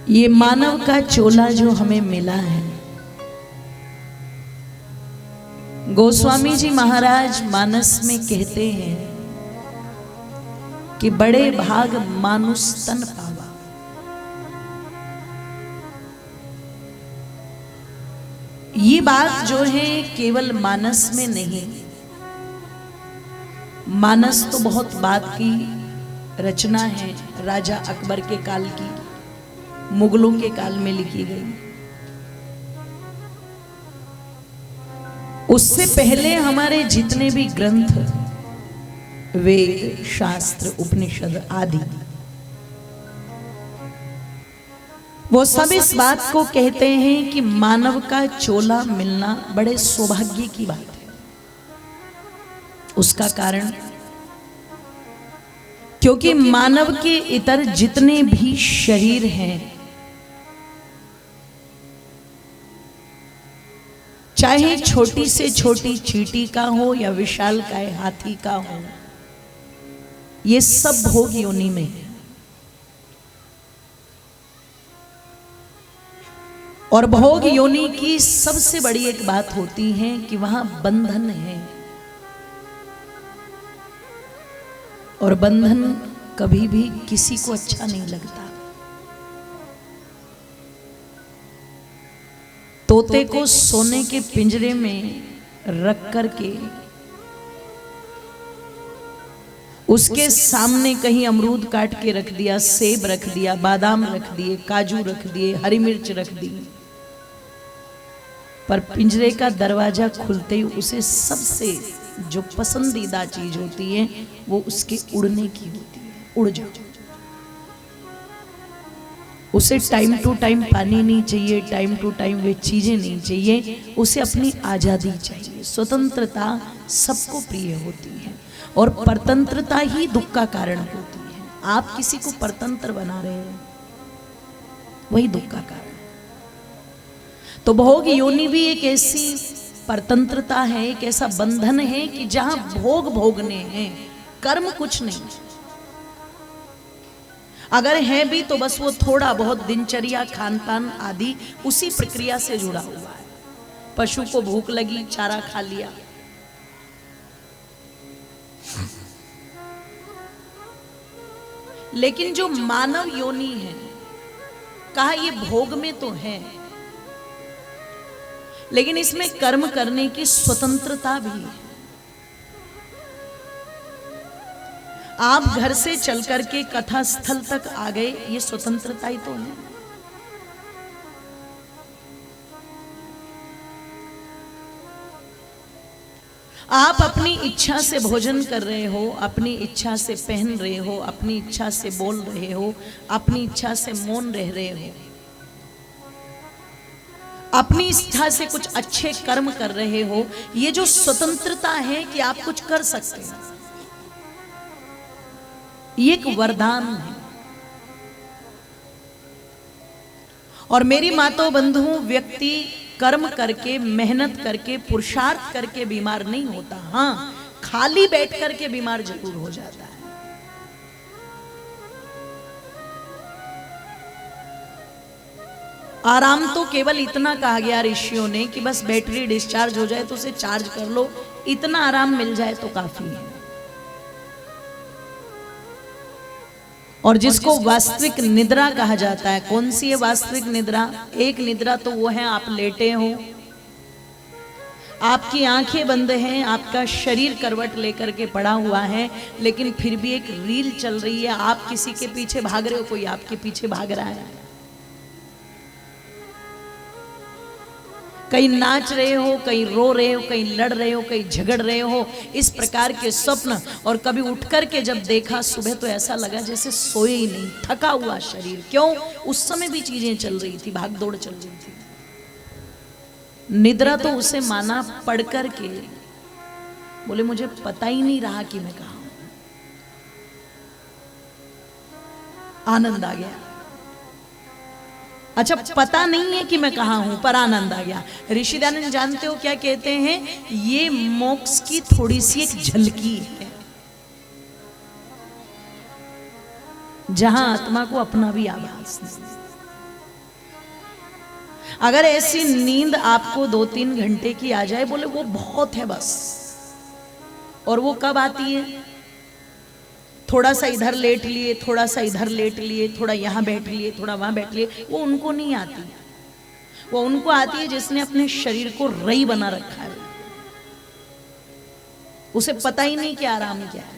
ये मानव का चोला जो हमें मिला है, गोस्वामी जी महाराज मानस में कहते हैं कि बड़े भाग मानुष तन पावा। ये बात जो है केवल मानस में नहीं, मानस तो बहुत बात की रचना है, राजा अकबर के काल की, मुगलों के काल में लिखी गई। उससे पहले हमारे जितने भी ग्रंथ, वेद, शास्त्र, उपनिषद आदि, वो सब इस बात को कहते हैं कि मानव का चोला मिलना बड़े सौभाग्य की बात है। उसका कारण, क्योंकि मानव के इतर जितने भी शरीर हैं, चाहे छोटी से छोटी चींटी का हो या विशालकाय हाथी का हो, ये सब भोग योनि में है। और भोग योनि की सबसे बड़ी एक बात होती है कि वहां बंधन है, और बंधन कभी भी किसी को अच्छा नहीं लगता। तोते को सोने के पिंजरे में रख करके उसके सामने कहीं अमरूद काट के रख दिया, सेब रख दिया, बादाम रख दिए, काजू रख दिए, हरी मिर्च रख दी, पर पिंजरे का दरवाजा खुलते ही उसे सबसे जो पसंदीदा चीज होती है वो उसके उड़ने की होती है। उड़ जाओ। उसे टाइम टू टाइम पानी नहीं चाहिए, टाइम टू टाइम वे चीजें नहीं चाहिए, उसे अपनी आजादी चाहिए। स्वतंत्रता सबको प्रिय होती है और परतंत्रता ही दुख का कारण होती है। आप किसी को परतंत्र बना रहे हैं, वही दुख का कारण। तो भोग योनि भी एक ऐसी परतंत्रता है, एक ऐसा बंधन है कि जहां भोग भोगने हैं, कर्म कुछ नहीं। अगर है भी तो बस वो थोड़ा बहुत दिनचर्या, खान पान आदि उसी प्रक्रिया से जुड़ा हुआ है। पशु को भूख लगी, चारा खा लिया, लेकिन जो मानव योनि है, कहा ये भोग में तो है, लेकिन इसमें कर्म करने की स्वतंत्रता भी है। आप घर से चल करके कथा स्थल तक आ गए, ये स्वतंत्रता ही तो है। आप अपनी इच्छा से भोजन कर रहे हो, अपनी इच्छा से पहन रहे हो, अपनी इच्छा से बोल रहे हो, अपनी इच्छा से मौन रह रहे हो, अपनी इच्छा से कुछ अच्छे कर्म कर रहे हो। ये जो स्वतंत्रता है कि आप कुछ कर सकते हैं, ये एक वरदान है। और मेरी माताओं बंधुओं, व्यक्ति कर्म करके, मेहनत करके, पुरुषार्थ करके बीमार नहीं होता। हाँ, खाली बैठ करके बीमार जरूर हो जाता है। आराम तो केवल इतना कहा गया ऋषियों ने कि बस बैटरी डिस्चार्ज हो जाए तो उसे चार्ज कर लो, इतना आराम मिल जाए तो काफी है। और जिसको वास्तविक निद्रा कहा जाता है, कौन सी है वास्तविक निद्रा? एक निद्रा तो वो है आप लेटे हो, आपकी आंखें बंद हैं, आपका शरीर करवट लेकर के पड़ा हुआ है, लेकिन फिर भी एक रील चल रही है, आप किसी के पीछे भाग रहे हो, कोई आपके पीछे भाग रहा है, कहीं नाच रहे हो, कहीं रो रहे हो, कहीं लड़ रहे हो, कहीं झगड़ रहे हो, इस प्रकार के स्वप्न। और कभी उठ करके जब देखा सुबह तो ऐसा लगा जैसे सोए ही नहीं, थका हुआ शरीर। क्यों? उस समय भी चीजें चल रही थी, भाग दौड़ चल रही थी। निद्रा तो उसे माना पढ़ करके बोले मुझे पता ही नहीं रहा कि मैं कहा हूं, आनंद आ गया। अच्छा, पता नहीं है कि मैं कहां हूं, पर आनंद आ गया। ऋषि दयानंद जानते हो क्या कहते हैं? ये मोक्ष की थोड़ी सी एक झलकी है, जहां आत्मा को अपना भी आभास नहीं। अगर ऐसी नींद आपको 2-3 घंटे की आ जाए, बोले वो बहुत है बस। और वो कब आती है? थोड़ा सा इधर लेट लिए, थोड़ा सा इधर लेट लिए, थोड़ा यहाँ बैठ लिए, थोड़ा वहां बैठ लिए, वो उनको नहीं आती। वो उनको आती है जिसने अपने शरीर को रई बना रखा है, उसे पता ही नहीं कि आराम क्या है।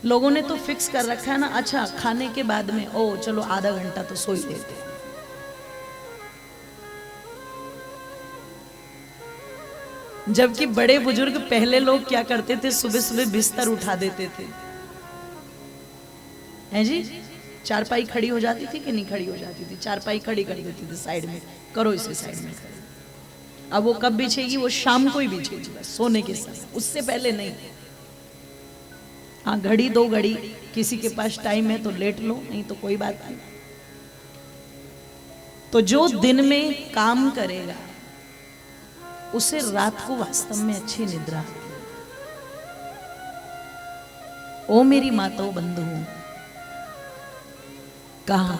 लोगों ने तो फिक्स कर रखा है ना, अच्छा खाने के बाद में ओ चलो आधा घंटा तो सो ही लेते हैं। जबकि बड़े बुजुर्ग पहले लोग क्या करते थे, सुबह सुबह बिस्तर उठा देते थे, हैं जी? चारपाई खड़ी हो जाती थी कि नहीं खड़ी हो जाती थी? चारपाई खड़ी कर देती थी साइड में, करो इसे साइड में खड़ी। अब वो कब बिछेगी? वो शाम को ही बिछेगी, बस सोने के समय, उससे पहले नहीं। हाँ, घड़ी 2 घड़ी किसी के पास टाइम है तो लेट लो, नहीं तो कोई बात नहीं। तो जो दिन में काम करेगा उसे रात को वास्तव में अच्छी निद्रा आती है। ओ मेरी माताओं बंधुओं, कहा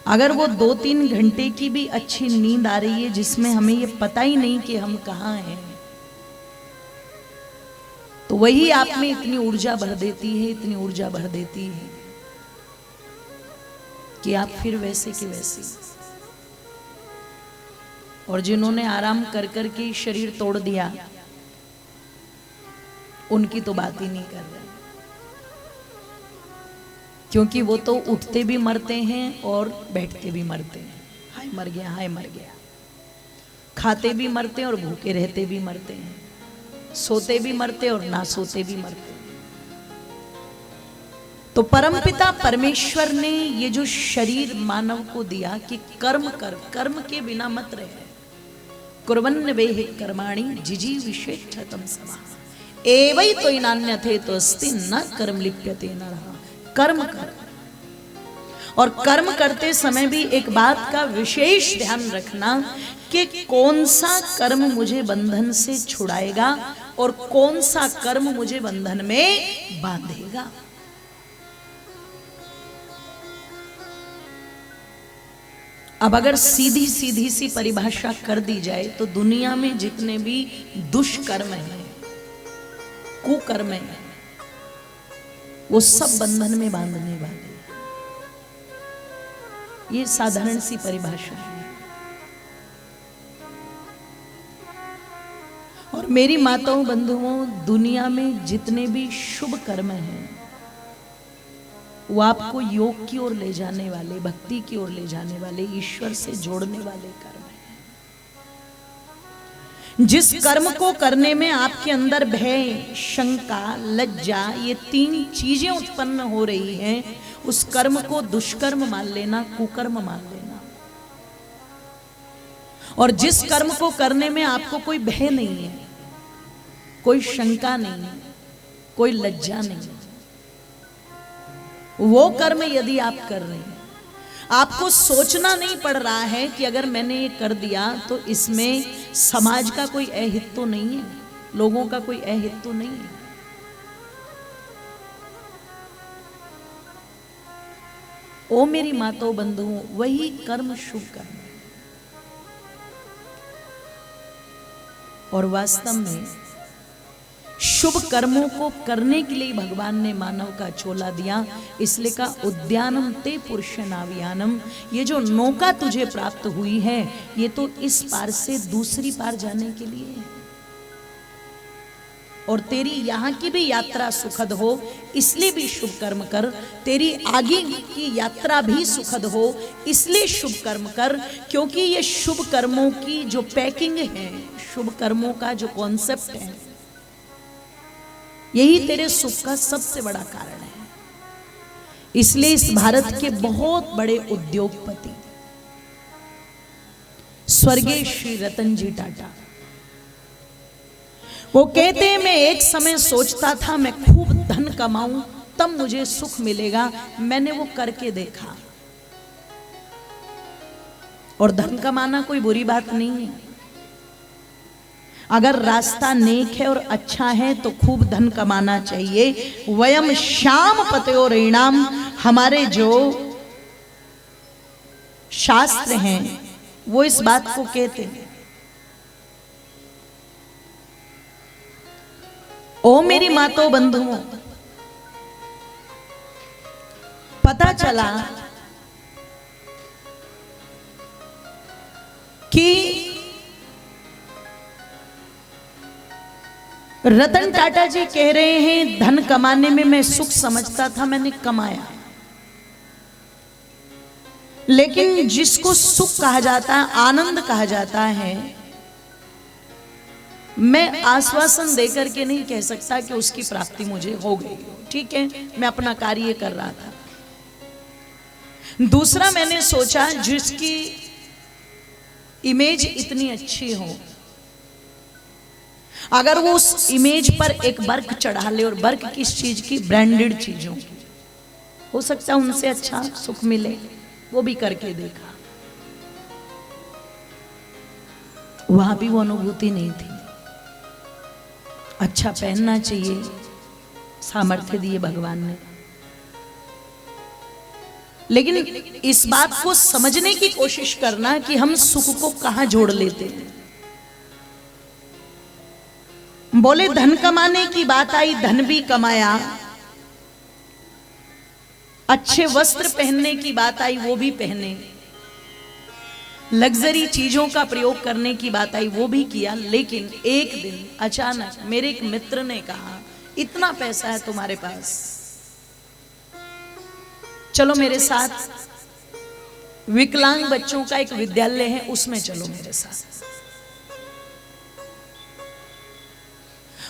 अगर वो 2-3 घंटे की भी अच्छी नींद आ रही है जिसमें हमें ये पता ही नहीं कि हम कहां हैं, तो वही आप में इतनी ऊर्जा भर देती है, इतनी ऊर्जा भर देती है कि आप फिर वैसे के वैसे। और जिन्होंने आराम कर कर के शरीर तोड़ दिया, उनकी तो बात ही नहीं कर रहे, क्योंकि वो तो उठते भी मरते हैं और बैठते भी मरते हैं। हाय मर गया, हाय मर गया। खाते भी मरते हैं और भूखे रहते भी मरते हैं, सोते भी मरते और ना सोते भी मरते। तो परमपिता परमेश्वर ने ये जो शरीर मानव को दिया कि कर्म कर, कर्म के बिना मत रहे। कुर्वन्न वेह कर्माणि जिजीविषेच्छतम समा एवै तो नान्यथे तो अस्ति न कर्म लिप्यते नरः। कर्म कर, और कर्म करते समय भी एक बात का विशेष ध्यान रखना कि कौन सा कर्म मुझे बंधन से छुड़ाएगा और कौन सा कर्म मुझे बंधन में बांधेगा। अब अगर सीधी सीधी सी परिभाषा कर दी जाए तो दुनिया में जितने भी दुष्कर्म हैं, कुकर्म हैं, वो सब बंधन में बांधने वाले। ये साधारण सी परिभाषा है। और मेरी माताओं बंधुओं, दुनिया में जितने भी शुभ कर्म हैं वो आपको योग की ओर ले जाने वाले, भक्ति की ओर ले जाने वाले, ईश्वर से जोड़ने वाले कर्म हैं। जिस कर्म को करने में आपके अंदर भय, शंका, लज्जा, ये 3 चीजें उत्पन्न हो रही हैं, उस कर्म को दुष्कर्म मान लेना, कुकर्म मान लेना। और जिस कर्म को करने में आपको कोई भय नहीं है, कोई शंका नहीं है, कोई लज्जा नहीं, वो कर्म यदि आप कर रहे हैं, आपको सोचना नहीं पड़ रहा है कि अगर मैंने ये कर दिया तो इसमें समाज का कोई अहित तो नहीं है, लोगों का कोई अहित तो नहीं है। ओ मेरी माताओं बंधुओं, वही कर्म शुभ कर्म है। और वास्तव में शुभ कर्मों को करने के लिए भगवान ने मानव का चोला दिया। इसलिए का उद्यानम ते पुरुषनावियानम, ये जो नौका तुझे प्राप्त हुई है ये तो इस पार से दूसरी पार जाने के लिए है, और तेरी यहाँ की भी यात्रा सुखद हो इसलिए भी शुभ कर्म कर, तेरी आगे की यात्रा भी सुखद हो इसलिए शुभ कर्म कर, क्योंकि ये शुभ कर्मों की जो पैकिंग है, शुभ कर्मों का जो कॉन्सेप्ट है, यही तेरे सुख का सबसे बड़ा कारण है। इसलिए इस भारत के बहुत बड़े उद्योगपति स्वर्गीय श्री रतन जी टाटा, वो कहते हैं मैं एक समय सोचता था मैं खूब धन कमाऊं तब मुझे सुख मिलेगा, मैंने वो करके देखा। और धन कमाना कोई बुरी बात नहीं है, अगर रास्ता नेक है और अच्छा है तो खूब धन कमाना चाहिए। वयम श्याम पतयो ऋणाम, हमारे जो शास्त्र हैं वो इस बात को कहते हैं। ओ मेरी मातो बंधुओं, पता चला कि रतन टाटा जी कह रहे हैं धन कमाने में मैं सुख समझता था, मैंने कमाया, लेकिन जिसको सुख कहा जाता है, आनंद कहा जाता है, मैं आश्वासन देकर के नहीं कह सकता कि उसकी प्राप्ति मुझे हो गई। ठीक है, मैं अपना कार्य कर रहा था। दूसरा मैंने सोचा जिसकी इमेज इतनी अच्छी हो, अगर वो उस इमेज पर एक वर्क चढ़ा ले, और वर्क किस चीज की, ब्रांडेड चीजों की, हो सकता है उनसे अच्छा सुख मिले, वो भी करके देखा, वहां भी वो अनुभूति नहीं थी। अच्छा पहनना चाहिए, सामर्थ्य दिए भगवान ने, लेकिन इस बात को समझने की कोशिश करना कि हम सुख को कहां जोड़ लेते हैं। बोले धन कमाने की बात आई, धन भी कमाया, अच्छे वस्त्र पहनने की बात आई, वो भी पहने, लग्जरी चीजों का प्रयोग करने की बात आई, वो भी किया। लेकिन एक दिन अचानक मेरे एक मित्र ने कहा, इतना पैसा है तुम्हारे पास, चलो मेरे साथ विकलांग बच्चों का एक विद्यालय है, उसमें चलो मेरे साथ।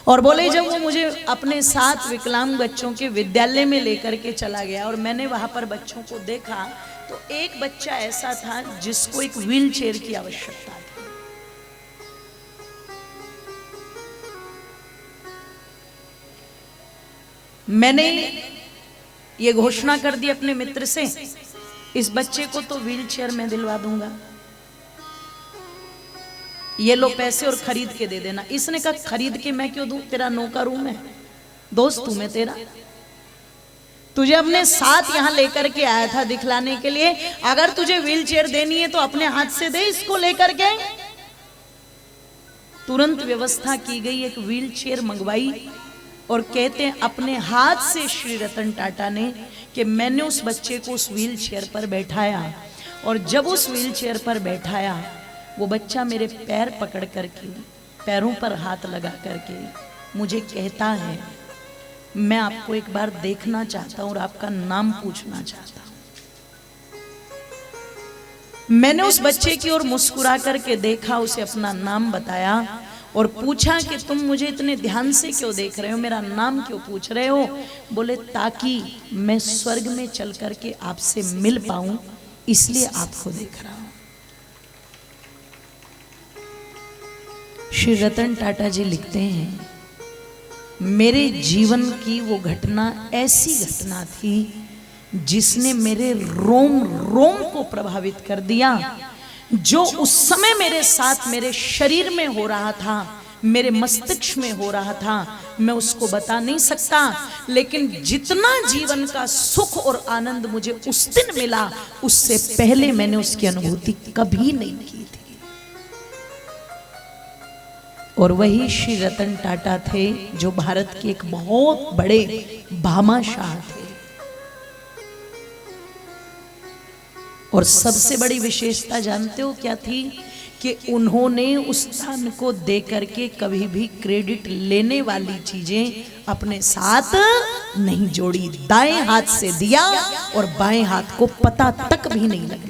और बोले जब वो मुझे अपने साथ विकलांग बच्चों के विद्यालय में लेकर के चला गया, और मैंने वहां पर बच्चों को देखा, तो एक बच्चा ऐसा था जिसको एक व्हील चेयर की आवश्यकता थी। मैंने ये घोषणा कर दी अपने मित्र से, इस बच्चे को तो व्हील चेयर में दिलवा दूंगा, ये लो पैसे और खरीद के दे देना। इसने कहा खरीद के मैं क्यों दूं, तेरा नौकर हूं मैं, दोस्त हूं मैं तेरा, तुझे अपने साथ यहां लेकर के आया था दिखलाने के लिए, अगर तुझे व्हील चेयर देनी है तो अपने हाथ से दे इसको लेकर के। तुरंत व्यवस्था की गई, एक व्हील चेयर मंगवाई, और कहते हैं अपने हाथ से श्री रतन टाटा ने कि मैंने उस बच्चे को उस व्हील चेयर पर बैठाया, और जब उस व्हील चेयर पर बैठाया, वो बच्चा मेरे पैर पकड़ करके, पैरों पर हाथ लगा करके मुझे कहता है, मैं आपको एक बार देखना चाहता हूं और आपका नाम पूछना चाहता हूं। मैंने उस बच्चे की ओर मुस्कुरा करके देखा, उसे अपना नाम बताया और पूछा कि तुम मुझे इतने ध्यान से क्यों देख रहे हो, मेरा नाम क्यों पूछ रहे हो? बोले ताकि मैं स्वर्ग में चल करके आपसे मिल पाऊं, इसलिए आपको देख रहा हूं। श्री रतन टाटा जी लिखते हैं, मेरे जीवन की वो घटना ऐसी घटना थी जिसने मेरे रोम रोम को प्रभावित कर दिया। जो उस समय मेरे साथ मेरे शरीर में हो रहा था, मेरे मस्तिष्क में हो रहा था, मैं उसको बता नहीं सकता, लेकिन जितना जीवन का सुख और आनंद मुझे उस दिन मिला, उससे पहले मैंने उसकी अनुभूति कभी नहीं की थी। और वही श्री रतन टाटा थे जो भारत के एक बहुत बड़े भामाशाह थे। और सबसे बड़ी विशेषता जानते हो क्या थी? कि उन्होंने उस दान को दे करके कभी भी क्रेडिट लेने वाली चीजें अपने साथ नहीं जोड़ी। दाएं हाथ से दिया और बाएं हाथ को पता तक भी नहीं लगा।